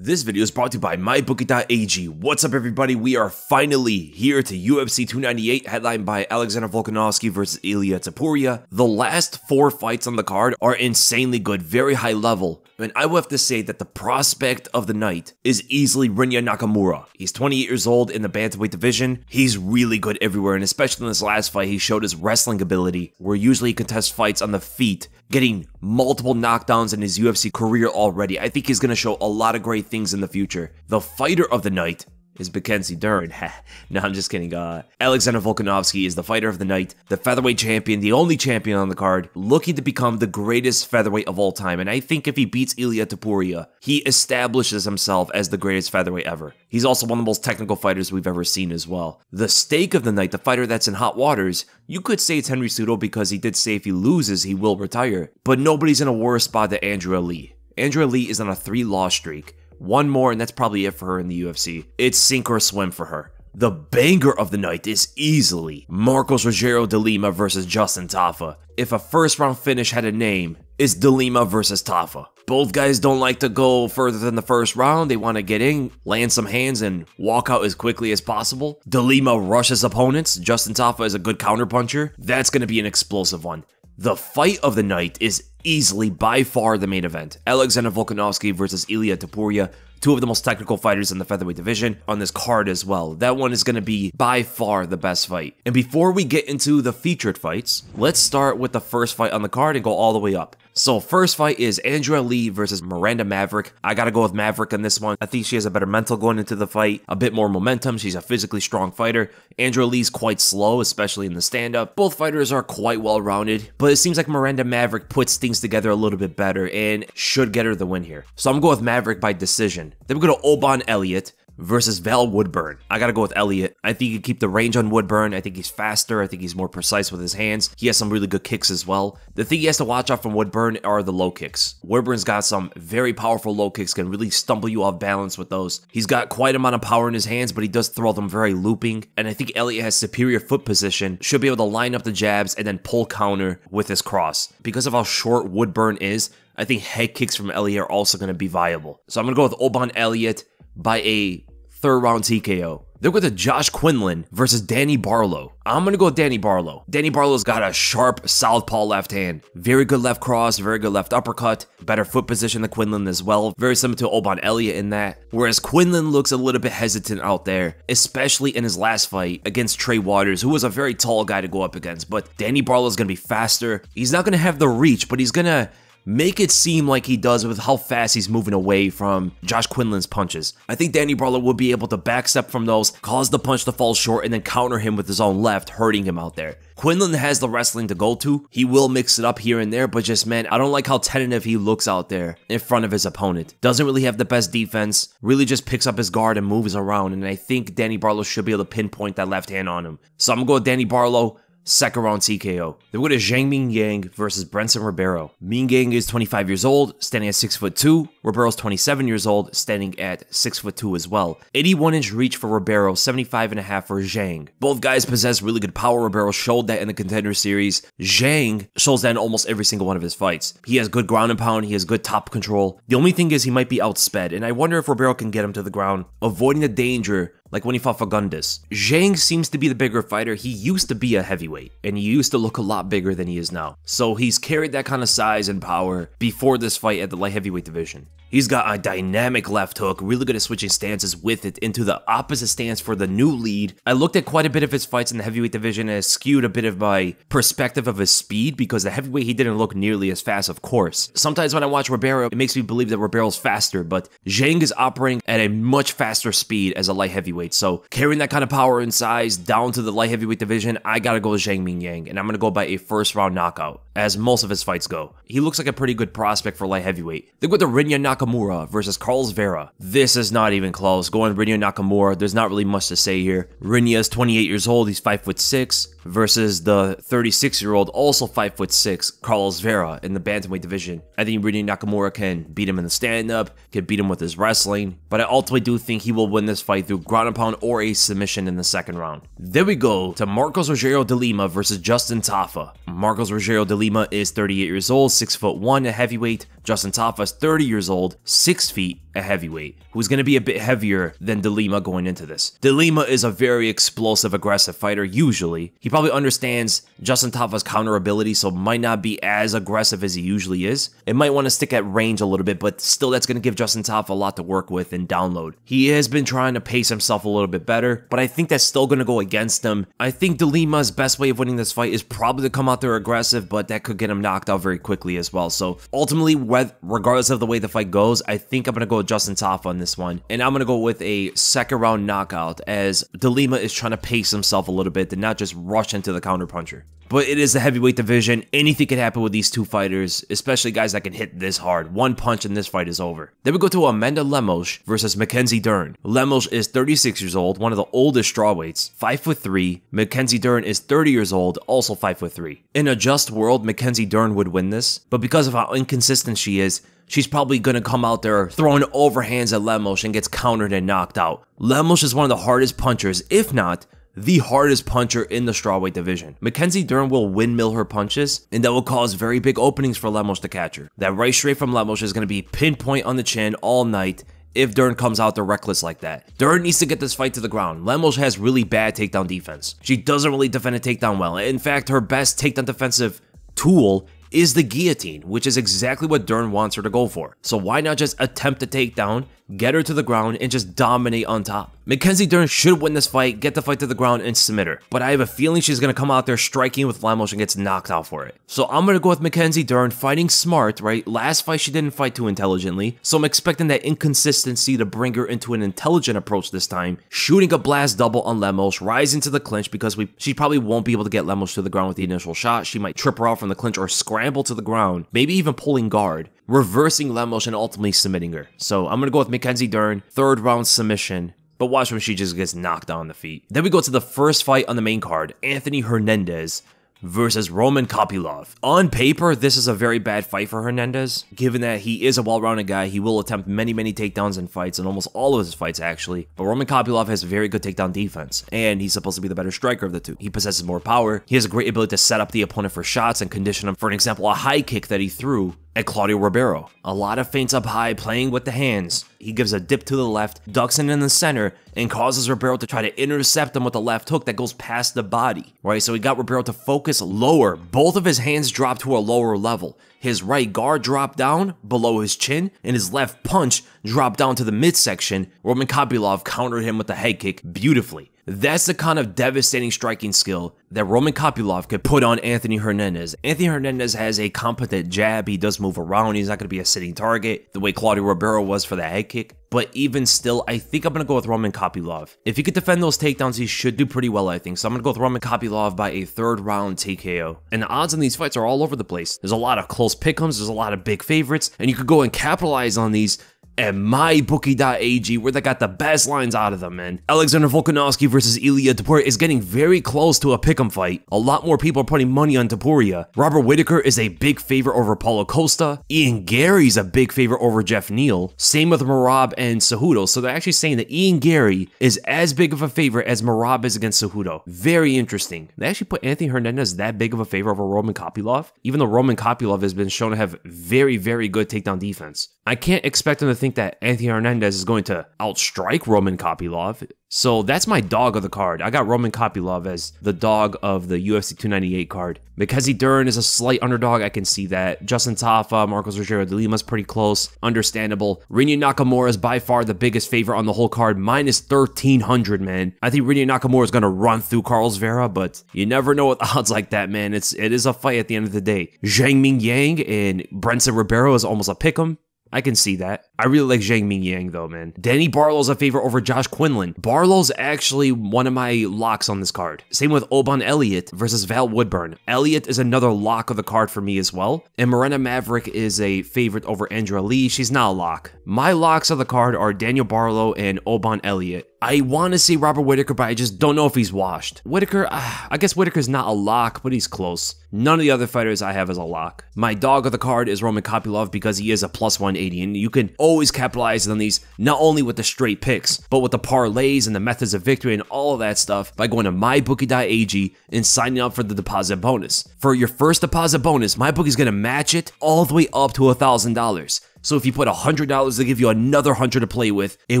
This video is brought to you by MyBookie.ag. What's up, everybody? We are finally here to UFC 298, headlined by Alexander Volkanovski versus Ilia Topuria. The last 4 fights on the card are insanely good, very high level. And I will have to say that the prospect of the night is easily Rinya Nakamura. He's 28 years old in the bantamweight division. He's really good everywhere, and especially in this last fight, he showed his wrestling ability, where usually he contests fights on the feet, getting multiple knockdowns in his UFC career already. I think he's going to show a lot of great things in the future. The fighter of the night is MacKenzie. No, I'm just kidding. Alexander Volkanovski is the fighter of the night, the featherweight champion, the only champion on the card, looking to become the greatest featherweight of all time. And I think if he beats Ilia Topuria, he establishes himself as the greatest featherweight ever. He's also one of the most technical fighters we've ever seen as well. The stake of the night, the fighter that's in hot waters, you could say it's Henry Cejudo because he did say if he loses, he will retire. But nobody's in a worse spot than Andrea Lee. Andrea Lee is on a 3-loss streak. One more, and that's probably it for her in the UFC. It's sink or swim for her. The banger of the night is easily Rogerio de Lima versus Justin Tafa. If a first-round finish had a name, it's de Lima versus Tafa. Both guys don't like to go further than the first round. They want to get in, land some hands, and walk out as quickly as possible. De Lima rushes opponents. Justin Tafa is a good counterpuncher. That's going to be an explosive one. The fight of the night is easily by far the main event. Alexander Volkanovski versus Ilia Topuria, 2 of the most technical fighters in the featherweight division on this card as well. That one is going to be by far the best fight. And before we get into the featured fights, let's start with the first fight on the card and go all the way up. So first fight is Andrea Lee versus Miranda Maverick. I gotta go with Maverick on this one. I think she has a better mental going into the fight, a bit more momentum. She's a physically strong fighter. Andrea Lee's quite slow, especially in the stand-up. Both fighters are quite well-rounded, but it seems like Miranda Maverick puts things together a little bit better and should get her the win here. So I'm going with Maverick by decision. Then we go to Oban Elliott versus Woodburn. I gotta go with Elliott. I think he can keep the range on Woodburn. I think he's faster. I think he's more precise with his hands. He has some really good kicks as well. The thing he has to watch out from Woodburn are the low kicks. Woodburn's got some very powerful low kicks, can really stumble you off balance with those. He's got quite an amount of power in his hands, but he does throw them very looping. And I think Elliott has superior foot position, should be able to line up the jabs and then pull counter with his cross. Because of how short Woodburn is, I think head kicks from Elliott are also going to be viable. So I'm going to go with Oban Elliott by a 3rd round TKO. Then we're going to Josh Quinlan versus Danny Barlow. I'm going to go with Danny Barlow. Danny Barlow's got a sharp southpaw left hand. Very good left cross, very good left uppercut. Better foot position than Quinlan as well. Very similar to Oban Elliott in that. Whereas Quinlan looks a little bit hesitant out there, especially in his last fight against Trey Waters, who was a very tall guy to go up against. But Danny Barlow's going to be faster. He's not going to have the reach, but he's going to make it seem like he does with how fast he's moving away from Josh Quinlan's punches. I think Danny Barlow will be able to backstep from those, cause the punch to fall short, and then counter him with his own left, hurting him out there. Quinlan has the wrestling to go to. He will mix it up here and there, but just, man, I don't like how tentative he looks out there in front of his opponent. Doesn't really have the best defense, really just picks up his guard and moves around, and I think Danny Barlow should be able to pinpoint that left hand on him. So I'm going to go with Danny Barlow, 2nd round TKO. Then we go to Zhang Mingyang versus Brendsen Ribeiro. Mingyang is 25 years old, standing at 6'2". Ribeiro's 27 years old, standing at 6'2" as well. 81-inch reach for Ribeiro, 75.5 for Zhang. Both guys possess really good power. Ribeiro showed that in the Contender Series. Zhang shows that in almost every single one of his fights. He has good ground and pound, he has good top control. The only thing is he might be outsped, and I wonder if Ribeiro can get him to the ground, avoiding the danger like when he fought Fagundes. Zhang seems to be the bigger fighter. He used to be a heavyweight, and he used to look a lot bigger than he is now. So he's carried that kind of size and power before this fight at the light heavyweight division. He's got a dynamic left hook, really good at switching stances with it into the opposite stance for the new lead. I looked at quite a bit of his fights in the heavyweight division and skewed a bit of my perspective of his speed because the heavyweight he didn't look nearly as fast, of course. Sometimes when I watch Ribeiro, it makes me believe that Ribeiro's faster, but Zhang is operating at a much faster speed as a light heavyweight. So carrying that kind of power and size down to the light heavyweight division, I gotta go with Zhang Mingyang, and I'm gonna go by a 1st round knockout, as most of his fights go. He looks like a pretty good prospect for light heavyweight. Then with the Rinya Nakamura versus Vera. This is not even close. Going Rinya Nakamura, there's not really much to say here. Rinya is 28 years old, he's 5'6", versus the 36-year-old, also 5'6", Vera in the bantamweight division. I think Rinya Nakamura can beat him in the stand-up, can beat him with his wrestling, but I ultimately do think he will win this fight through ground and pound or a submission in the 2nd round. Then we go to Rogerio de Lima versus Justin Tafa. Rogerio de Lima is 38 years old, 6'1", a heavyweight. Justin Tafa is 30 years old, 6 feet, a heavyweight who's going to be a bit heavier than Lima going into this. Lima is a very explosive, aggressive fighter, usually. He probably understands Justin Tafa's counter ability, so might not be as aggressive as he usually is. It might want to stick at range a little bit, but still that's going to give Justin Tafa a lot to work with and download. He has been trying to pace himself a little bit better, but I think that's still going to go against him. I think Lima's best way of winning this fight is probably to come out there aggressive, but that could get him knocked out very quickly as well. So ultimately, regardless of the way the fight goes, I think I'm going to go with Justin Tafa on this one, and I'm going to go with a second round knockout as Lima is trying to pace himself a little bit and not just rush into the counter puncher. But it is the heavyweight division. Anything can happen with these two fighters, especially guys that can hit this hard. One punch and this fight is over. Then we go to Amanda Lemos versus MacKenzie Dern. Lemos is 36 years old, one of the oldest strawweights, 5'3". MacKenzie Dern is 30 years old, also 5'3". In a just world, MacKenzie Dern would win this, but because of how inconsistent she is, she's probably going to come out there throwing overhands at Lemos and gets countered and knocked out. Lemos is one of the hardest punchers, if not the hardest puncher in the strawweight division. MacKenzie Dern will windmill her punches, and that will cause very big openings for Lemos to catch her. That right straight from Lemos is going to be pinpoint on the chin all night if Dern comes out there reckless like that. Dern needs to get this fight to the ground. Lemos has really bad takedown defense. She doesn't really defend a takedown well. In fact, her best takedown defensive tool is the guillotine, which is exactly what Dern wants her to go for. So why not just attempt a takedown, get her to the ground, and just dominate on top? MacKenzie Dern should win this fight, get the fight to the ground, and submit her. But I have a feeling she's going to come out there striking with Lemos and gets knocked out for it. So I'm going to go with MacKenzie Dern fighting smart, right? Last fight she didn't fight too intelligently, so I'm expecting that inconsistency to bring her into an intelligent approach this time, shooting a blast double on Lemos, rising to the clinch because she probably won't be able to get Lemos to the ground with the initial shot. She might trip her out from the clinch or scramble to the ground, maybe even pulling guard, reversing Lemos and ultimately submitting her. So I'm going to go with MacKenzie Dern, third round submission. But watch when she just gets knocked down on the feet. Then we go to the first fight on the main card, Anthony Hernandez versus Roman Kopylov. On paper, this is a very bad fight for Hernandez. Given that he is a well-rounded guy, he will attempt many takedowns in fights, and almost all of his fights actually. But Roman Kopylov has very good takedown defense, and he's supposed to be the better striker of the two. He possesses more power. He has a great ability to set up the opponent for shots and condition him. For an example, a high kick that he threw at Claudio Ribeiro. A lot of feints up high, playing with the hands. He gives a dip to the left, ducks in the center, and causes Ribeiro to try to intercept him with a left hook that goes past the body, right? So he got Ribeiro to focus lower. Both of his hands dropped to a lower level. His right guard dropped down below his chin, and his left punch dropped down to the midsection. Roman Kopylov countered him with a head kick beautifully. That's the kind of devastating striking skill that Roman Kopylov could put on Anthony Hernandez. Anthony Hernandez has a competent jab. He does move around. He's not going to be a sitting target the way Claudio Ribeiro was for the head kick. But even still, I think I'm going to go with Roman Kopylov. If he could defend those takedowns, he should do pretty well, I think. So I'm going to go with Roman Kopylov by a third round TKO. And the odds in these fights are all over the place. There's a lot of close pick'ems. There's a lot of big favorites. And you could go and capitalize on these at mybookie.ag, where they got the best lines out of them, man. Alexander Volkanovski versus Ilia Topuria is getting very close to a pick'em fight. A lot more people are putting money on Topuria. Robert Whittaker is a big favorite over Paulo Costa. Ian Garry's a big favorite over Geoff Neal. Same with Merab and Cejudo. So they're actually saying that Ian Garry is as big of a favorite as Merab is against Cejudo. Very interesting. They actually put Anthony Hernandez that big of a favor over Roman Kopylov, even though Roman Kopylov has been shown to have very good takedown defense. I can't expect them to think that Anthony Hernandez is going to outstrike Roman Kopylov. So that's my dog of the card. I got Roman Kopylov as the dog of the UFC 298 card. MacKenzie Dern is a slight underdog. I can see that. Justin Tafa, Marcos Rogerio, Lima's pretty close. Understandable. Rinya Nakamura is by far the biggest favorite on the whole card. Minus 1,300, man. I think Rinya Nakamura is going to run through Carlos Vera, but you never know with odds like that, man. It is a fight at the end of the day. Zhang Mingyang and Brendsen Ribeiro is almost a pick'em. I can see that. I really like Zhang Mingyang though, man. Danny Barlow's a favorite over Josh Quinlan. Barlow's actually one of my locks on this card. Same with Oban Elliott versus Val Woodburn. Elliott is another lock of the card for me as well. And Miranda Maverick is a favorite over Andrea Lee. She's not a lock. My locks of the card are Daniel Barlow and Oban Elliott. I want to see Robert Whittaker, but I just don't know if he's washed. Whittaker, I guess Whittaker's not a lock, but he's close. None of the other fighters I have as a lock. My dog of the card is Roman Kopylov because he is a plus 180, and you can always capitalize on these, not only with the straight picks, but with the parlays and the methods of victory and all of that stuff by going to mybookie.ag and signing up for the deposit bonus. For your first deposit bonus, MyBookie's going to match it all the way up to $1,000. So if you put $100, they give you another $100 to play with. It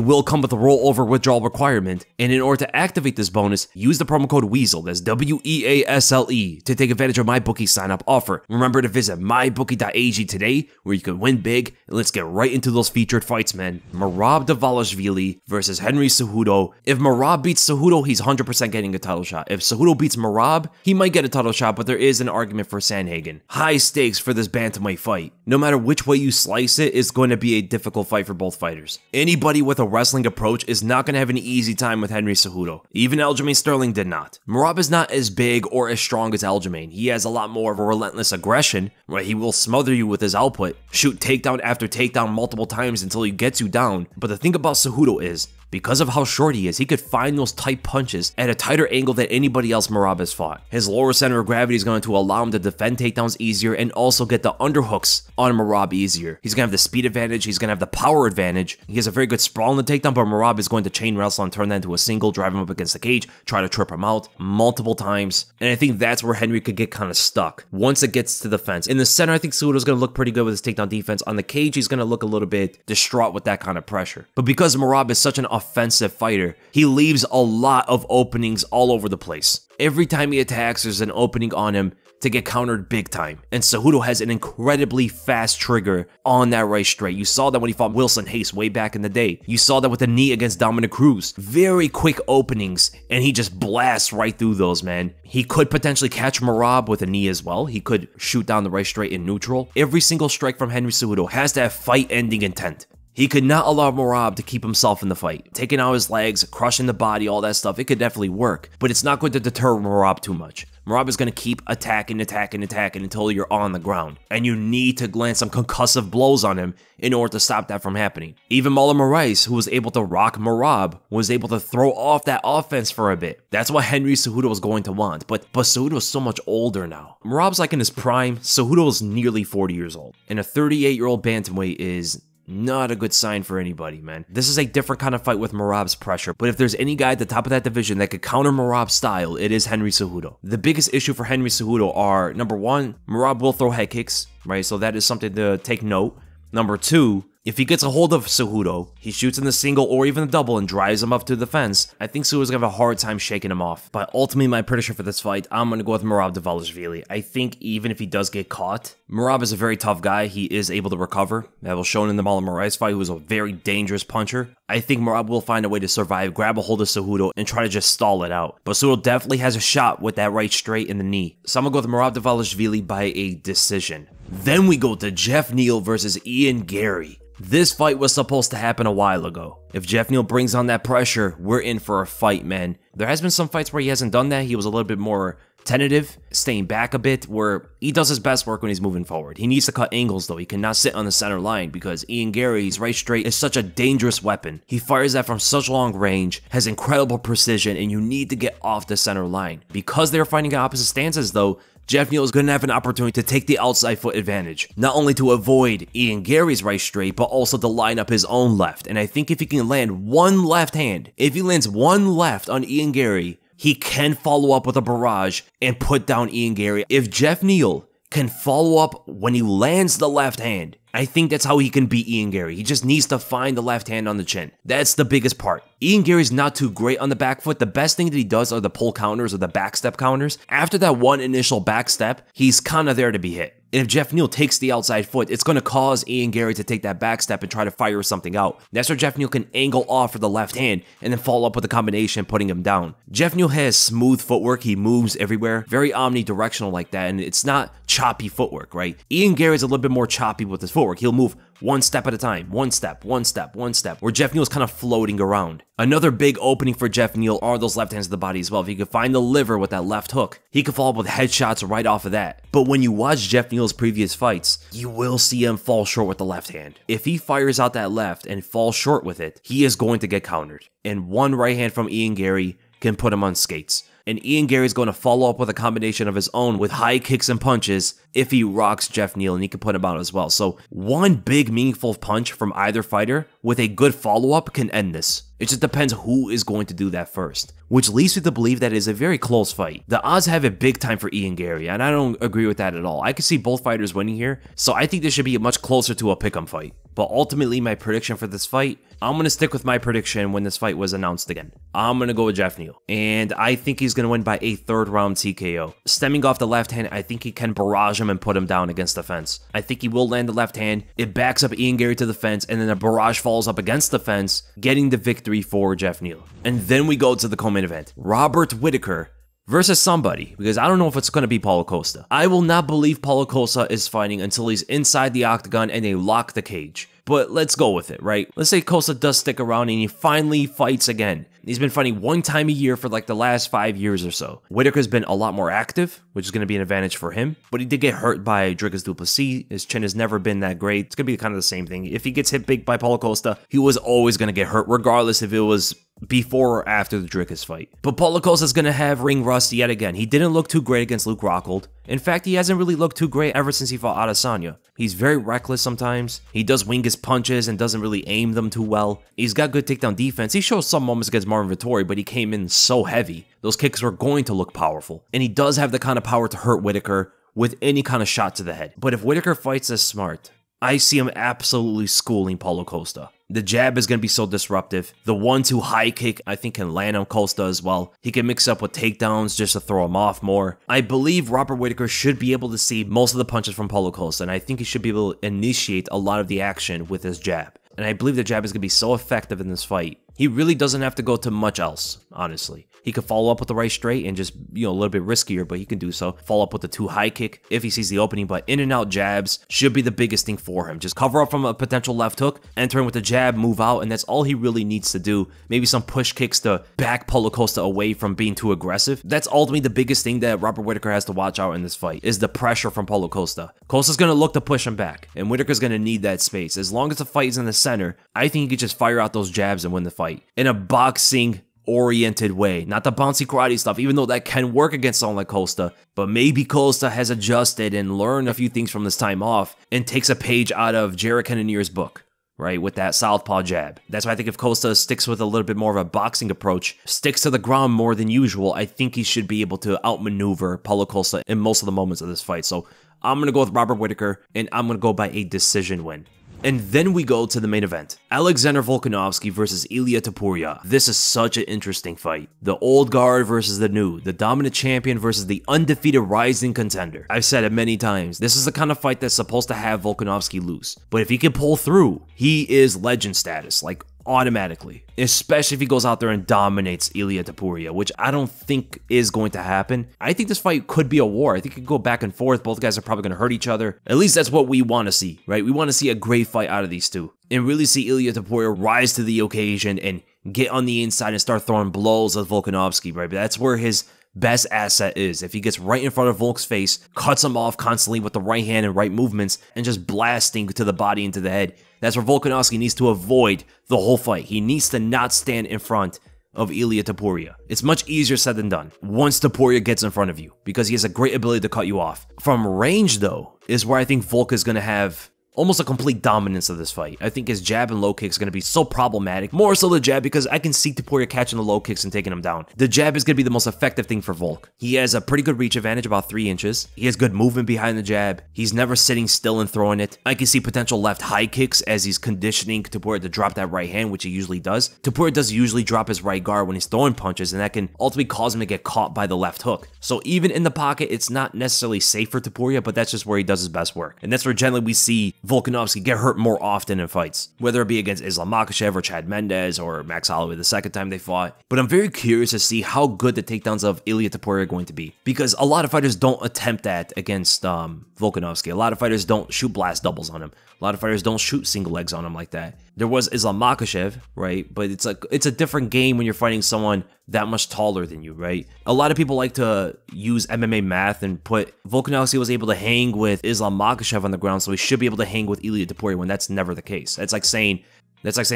will come with a rollover withdrawal requirement. And in order to activate this bonus, use the promo code WEASEL, that's WEASLE, to take advantage of MyBookie sign-up offer. Remember to visit mybookie.ag today, where you can win big. And let's get right into those featured fights, man. Merab Dvalishvili versus Henry Cejudo. If Merab beats Cejudo, he's 100% getting a title shot. If Cejudo beats Merab, he might get a title shot, but there is an argument for Sandhagen. High stakes for this bantamweight fight. No matter which way you slice it, it's going to be a difficult fight for both fighters. Anybody with a wrestling approach is not going to have an easy time with Henry Cejudo. Even Aljamain Sterling did not. Merab is not as big or as strong as Aljamain. He has a lot more of a relentless aggression, where he will smother you with his output, shoot takedown after takedown multiple times until he gets you down. But the thing about Cejudo is, because of how short he is, he could find those tight punches at a tighter angle than anybody else Merab has fought. His lower center of gravity is going to allow him to defend takedowns easier and also get the underhooks on Merab easier. He's going to have the speed advantage, he's going to have the power advantage. He has a very good sprawl in the takedown, but Merab is going to chain wrestle and turn that into a single, drive him up against the cage, try to trip him out multiple times. And I think that's where Henry could get kind of stuck once it gets to the fence. In the center, I think Cejudo's going to look pretty good with his takedown defense. On the cage, he's going to look a little bit distraught with that kind of pressure. But because Merab is such an offensive fighter, he leaves a lot of openings all over the place. Every time he attacks, there's an opening on him to get countered big time. And Cejudo has an incredibly fast trigger on that right straight. You saw that when he fought Wilson Hayes way back in the day. You saw that with the knee against Dominic Cruz. Very quick openings, and he just blasts right through those, man. He could potentially catch Merab with a knee as well. He could shoot down the right straight in neutral. Every single strike from Henry Cejudo has to have fight-ending intent. He could not allow Merab to keep himself in the fight. Taking out his legs, crushing the body, all that stuff, it could definitely work. But it's not going to deter Merab too much. Merab is going to keep attacking until you're on the ground. And you need to land some concussive blows on him in order to stop that from happening. Even Marlon Moraes, who was able to rock Merab, was able to throw off that offense for a bit. That's what Henry Cejudo was going to want. But Cejudo is so much older now. Merab's like in his prime. Cejudo is nearly 40 years old. And a 38-year-old bantamweight is not a good sign for anybody, man. This is a different kind of fight with Merab's pressure, but if there's any guy at the top of that division that could counter Merab's style, it is Henry Cejudo. The biggest issue for Henry Cejudo are, number one, Merab will throw head kicks, right? So that is something to take note. Number two, if he gets a hold of Cejudo, he shoots in the single or even the double and drives him up to the fence, I think Cejudo's gonna have a hard time shaking him off. But ultimately, my prediction for this fight, I'm gonna go with Merab Dvalishvili. I think even if he does get caught, Merab is a very tough guy. He is able to recover. That was shown in the Marlon Moraes fight, who was a very dangerous puncher. I think Merab will find a way to survive, grab a hold of Cejudo, and try to just stall it out. But Cejudo definitely has a shot with that right straight in the knee. So I'm gonna go with Merab Dvalishvili by a decision. Then we go to Geoff Neal versus Ian Garry. This fight was supposed to happen a while ago. If Geoff Neal brings on that pressure, we're in for a fight, man. There has been some fights where he hasn't done that. He was a little bit more tentative, staying back a bit, where he does his best work when he's moving forward. He needs to cut angles, though. He cannot sit on the center line because Ian Garry's right straight is such a dangerous weapon. He fires that from such long range, has incredible precision, and you need to get off the center line. Because they're fighting at opposite stances, though, Geoff Neal is going to have an opportunity to take the outside foot advantage, not only to avoid Ian Garry's right straight, but also to line up his own left. And I think if he can land one left hand, if he lands one left on Ian Garry, he can follow up with a barrage and put down Ian Garry. If Geoff Neal can follow up when he lands the left hand, I think that's how he can beat Ian Garry. He just needs to find the left hand on the chin. That's the biggest part. Ian Garry's not too great on the back foot. The best thing that he does are the pull counters or the back step counters. After that one initial back step, he's kind of there to be hit. And if Geoff Neal takes the outside foot, it's going to cause Ian Garry to take that back step and try to fire something out. That's where Geoff Neal can angle off for the left hand and then follow up with a combination, putting him down. Geoff Neal has smooth footwork. He moves everywhere. Very omnidirectional like that, and it's not choppy footwork, right? Ian Garry's a little bit more choppy with his footwork. He'll move one step at a time, one step, where Geoff Neal's kind of floating around. Another big opening for Geoff Neal are those left hands of the body as well. If he could find the liver with that left hook, he could follow up with headshots right off of that. But when you watch Geoff Neal's previous fights, you will see him fall short with the left hand. If he fires out that left and falls short with it, he is going to get countered. And one right hand from Ian Garry can put him on skates. And Ian Garry's going to follow up with a combination of his own with high kicks and punches if he rocks Geoff Neal, and he can put him out as well. So one big meaningful punch from either fighter with a good follow-up can end this. It just depends who is going to do that first, which leads me to believe that it is a very close fight. The odds have it big time for Ian Garry, and I don't agree with that at all. I could see both fighters winning here, so I think this should be much closer to a pick'em fight. But ultimately, my prediction for this fight, I'm going to stick with my prediction when this fight was announced again. I'm going to go with Geoff Neal. And I think he's going to win by a 3rd round TKO. Stemming off the left hand, I think he can barrage him and put him down against the fence. I think he will land the left hand. It backs up Ian Garry to the fence, and then a barrage falls up against the fence, getting the victory for Geoff Neal. And then we go to the co-main event. Robert Whittaker versus somebody, because I don't know if it's going to be Paulo Costa. I will not believe Paulo Costa is fighting until he's inside the octagon and they lock the cage. But let's go with it, right? Let's say Costa does stick around and he finally fights again. He's been fighting 1 time a year for like the last 5 years or so. Whittaker's been a lot more active, which is going to be an advantage for him. But he did get hurt by Dricus du Plessis. His chin has never been that great. It's going to be kind of the same thing. If he gets hit big by Paulo Costa, he was always going to get hurt, regardless if it was before or after the Dricus fight. But Paulo Costa's going to have ring rust yet again. He didn't look too great against Luke Rockhold. In fact, he hasn't really looked too great ever since he fought Adesanya. He's very reckless sometimes. He does wing his punches and doesn't really aim them too well. He's got good takedown defense. He shows some moments against Marvin Vettori, but he came in so heavy. Those kicks were going to look powerful. And he does have the kind of power to hurt Whittaker with any kind of shot to the head. But if Whittaker fights as smart, I see him absolutely schooling Paulo Costa. The jab is going to be so disruptive. The 1-2 high kick, I think, can land on Costa as well. He can mix up with takedowns just to throw him off more. I believe Robert Whittaker should be able to see most of the punches from Paulo Costa, and I think he should be able to initiate a lot of the action with his jab. And I believe the jab is going to be so effective in this fight. He really doesn't have to go to much else, honestly. He could follow up with the right straight and just, a little bit riskier, but he can do so. Follow up with the 2 high kick if he sees the opening, but in and out jabs should be the biggest thing for him. Just cover up from a potential left hook, enter in with the jab, move out, and that's all he really needs to do. Maybe some push kicks to back Paulo Costa away from being too aggressive. That's ultimately the biggest thing that Robert Whittaker has to watch out in this fight, is the pressure from Paulo Costa. Costa's going to look to push him back, and Whittaker's going to need that space. As long as the fight is in the center, I think he could just fire out those jabs and win the fight. In a boxing oriented way, not the bouncy karate stuff, even though that can work against someone like Costa. But maybe Costa has adjusted and learned a few things from this time off and takes a page out of Jared Cannonier's book, right, with that southpaw jab. That's why I think if Costa sticks with a little bit more of a boxing approach, sticks to the ground more than usual, I think he should be able to outmaneuver Paulo Costa in most of the moments of this fight. So I'm going to go with Robert Whittaker, and I'm going to go by a decision win. And then we go to the main event. Alexander Volkanovski versus Ilia Topuria. This is such an interesting fight. The old guard versus the new. The dominant champion versus the undefeated rising contender. I've said it many times. This is the kind of fight that's supposed to have Volkanovski lose. But if he can pull through, he is legend status. Like, automatically, especially if he goes out there and dominates Ilia Topuria, which I don't think is going to happen. I think this fight could be a war. I think it could go back and forth. Both guys are probably going to hurt each other. At least that's what we want to see, right? We want to see a great fight out of these two and really see Ilia Topuria rise to the occasion and get on the inside and start throwing blows at Volkanovski, right? But that's where his best asset is. If he gets right in front of Volk's face, cuts him off constantly with the right hand and right movements, and just blasting to the body and to the head, that's where Volkanovski needs to avoid the whole fight. He needs to not stand in front of Ilia Topuria. It's much easier said than done once Topuria gets in front of you, because he has a great ability to cut you off. From range, though, is where I think Volk is going to have almost a complete dominance of this fight. I think his jab and low kick is going to be so problematic. More so the jab, because I can see Topuria catching the low kicks and taking him down. The jab is going to be the most effective thing for Volk. He has a pretty good reach advantage, about 3 inches. He has good movement behind the jab. He's never sitting still and throwing it. I can see potential left high kicks as he's conditioning Topuria to drop that right hand, which he usually does. Topuria does usually drop his right guard when he's throwing punches, and that can ultimately cause him to get caught by the left hook. So even in the pocket, it's not necessarily safe for Topuria, but that's just where he does his best work. And that's where generally we see Volkanovski get hurt more often in fights, whether it be against Islam Makhachev or Chad Mendes or Max Holloway the second time they fought. But I'm very curious to see how good the takedowns of Ilia Topuria are going to be, because a lot of fighters don't attempt that against Volkanovski. A lot of fighters don't shoot blast doubles on him. A lot of fighters don't shoot single legs on him like that. There was Islam Makhachev, right? But it's a different game when you're fighting someone that much taller than you, right? A lot of people like to use MMA math and put Volkanovski was able to hang with Islam Makhachev on the ground, so he should be able to hang with Ilia Topuria, when that's never the case. That's like saying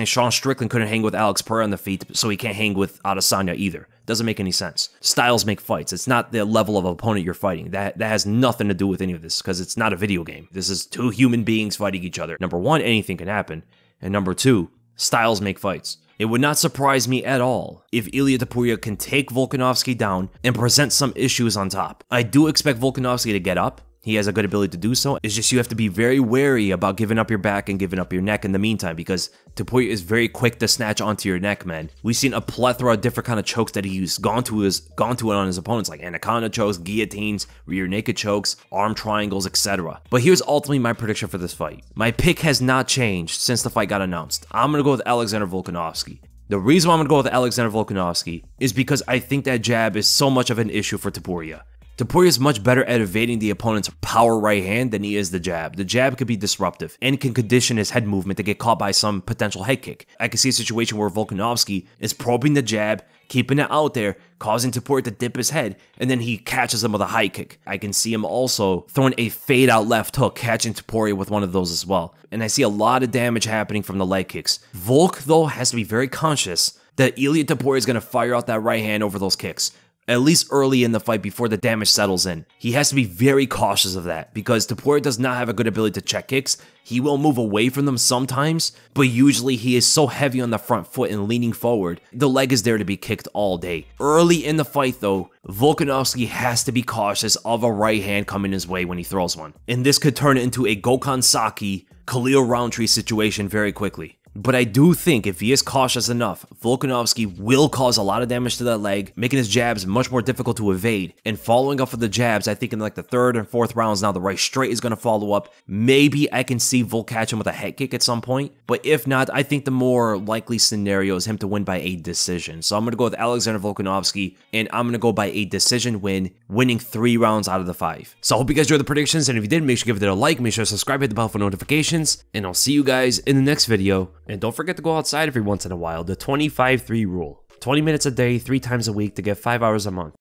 Sean Strickland couldn't hang with Alex Pereira on the feet, so he can't hang with Adesanya either. Doesn't make any sense. Styles make fights. It's not the level of opponent you're fighting. That has nothing to do with any of this, because it's not a video game. This is two human beings fighting each other. Number one, anything can happen. And number two, styles make fights. It would not surprise me at all if Ilia Topuria can take Volkanovski down and present some issues on top. I do expect Volkanovski to get up. He has a good ability to do so. It's just you have to be very wary about giving up your back and giving up your neck in the meantime, because Topuria is very quick to snatch onto your neck, man. We've seen a plethora of different kind of chokes that he's gone to it on his opponents, like anaconda chokes, guillotines, rear naked chokes, arm triangles, etc. But here's ultimately my prediction for this fight. My pick has not changed since the fight got announced. I'm gonna go with Alexander Volkanovski. The reason why I'm gonna go with Alexander Volkanovski is because I think that jab is so much of an issue for Topuria. Topuria is much better at evading the opponent's power right hand than he is the jab. The jab could be disruptive and can condition his head movement to get caught by some potential head kick. I can see a situation where Volkanovski is probing the jab, keeping it out there, causing Topuria to dip his head, and then he catches him with a high kick. I can see him also throwing a fade out left hook, catching Topuria with one of those as well. And I see a lot of damage happening from the leg kicks. Volk, though, has to be very conscious that Ilia Topuria is going to fire out that right hand over those kicks, at least early in the fight before the damage settles in. He has to be very cautious of that, because Topuria does not have a good ability to check kicks. He will move away from them sometimes, but usually he is so heavy on the front foot and leaning forward, the leg is there to be kicked all day. Early in the fight though, Volkanovski has to be cautious of a right hand coming his way when he throws one. And this could turn into a Gokhan Saki, Khalil Roundtree situation very quickly. But I do think if he is cautious enough, Volkanovski will cause a lot of damage to that leg, making his jabs much more difficult to evade. And following up with the jabs, I think in like the third and fourth rounds now, the right straight is going to follow up. Maybe I can see Volk catch him with a head kick at some point. But if not, I think the more likely scenario is him to win by a decision. So I'm going to go with Alexander Volkanovski, and I'm going to go by a decision win, winning 3 rounds out of the 5. So I hope you guys enjoyed the predictions, and if you did, make sure to give it a like, make sure to subscribe, hit the bell for notifications, and I'll see you guys in the next video. And don't forget to go outside every once in a while. The 25-3 rule. 20 minutes a day, 3 times a week to get 5 hours a month.